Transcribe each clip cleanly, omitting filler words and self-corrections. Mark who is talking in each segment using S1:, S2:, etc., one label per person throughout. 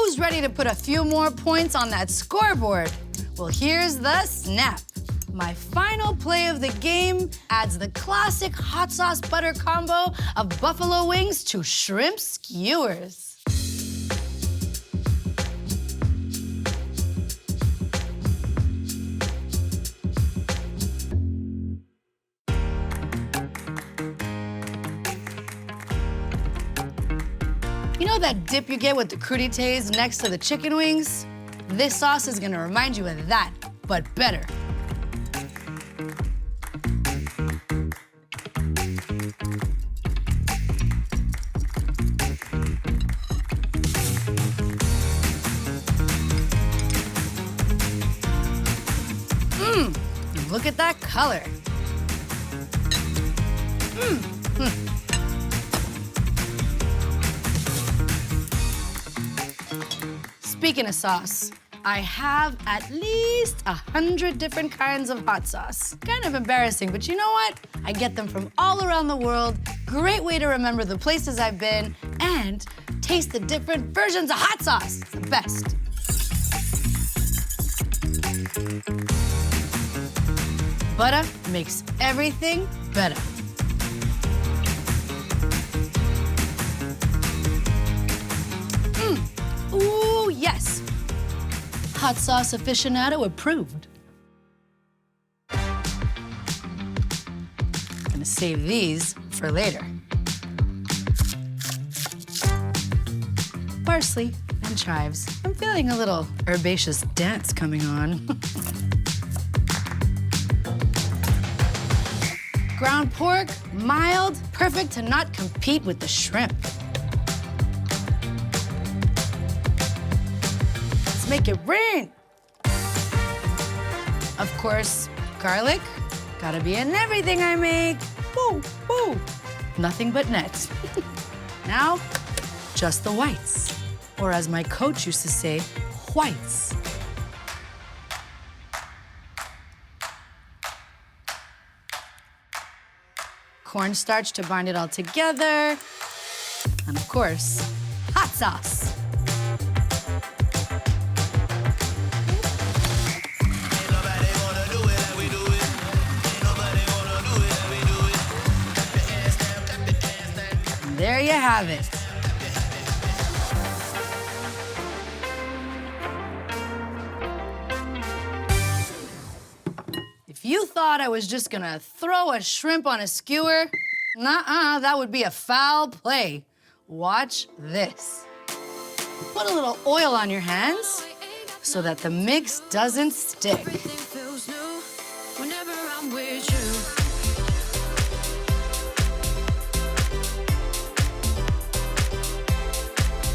S1: Who's ready to put a few more points on that scoreboard? Well, here's the snap. My final play of the game adds the classic hot sauce butter combo of buffalo wings to shrimp skewers. You know that dip you get with the crudités next to the chicken wings? This sauce is gonna remind you of that, but better. Look at that color. Speaking of sauce, I have at least 100 different kinds of hot sauce. Kind of embarrassing, but you know what? I get them from all around the world. Great way to remember the places I've been and taste the different versions of hot sauce. It's the best. Butter makes everything better. Ooh, yes. Hot sauce aficionado approved. Gonna save these for later. Parsley and chives. I'm feeling a little herbaceous dance coming on. Ground pork, mild, perfect to not compete with the shrimp. Let's make it rain. Of course, garlic, gotta be in everything I make. Woo, woo. Nothing but net. Now, just the whites. Or as my coach used to say, whites. Cornstarch to bind it all together. And of course, hot sauce. And there you have it. If you thought I was just gonna throw a shrimp on a skewer, nuh-uh, that would be a foul play. Watch this. Put a little oil on your hands so that the mix doesn't stick.
S2: Everything feels new whenever I'm with you.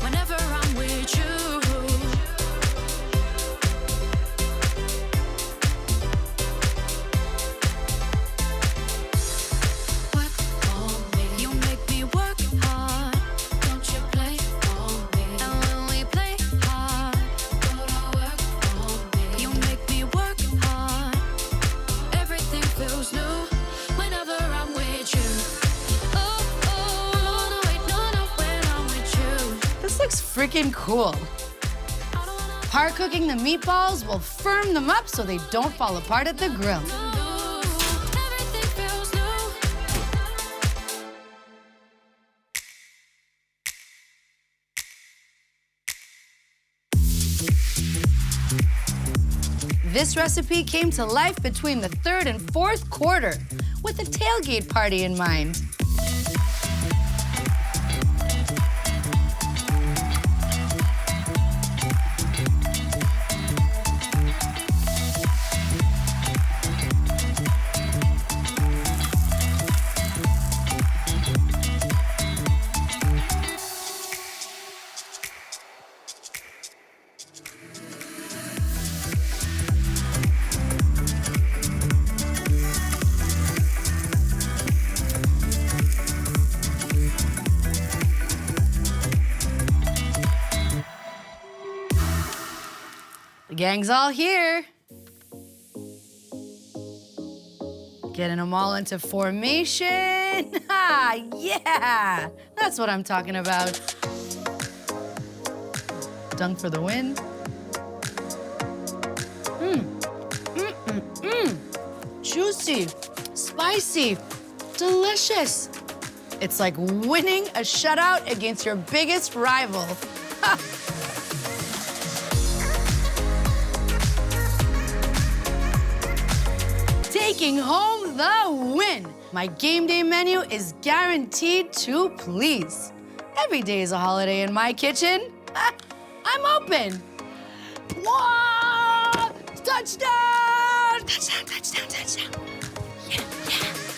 S2: Whenever I'm with you.
S1: Freaking cool. Par cooking the meatballs will firm them up so they don't fall apart at the grill. This recipe came to life between the third and fourth quarter with a tailgate party in mind. The gang's all here. Getting them all into formation. Ah, yeah, that's what I'm talking about. dunk for the win. Juicy, spicy, delicious. It's like winning a shutout against your biggest rival. Taking home the win. My game day menu is guaranteed to please. Every day is a holiday in my kitchen. I'm open. Whoa! Touchdown! Touchdown, touchdown, touchdown. Yeah, yeah.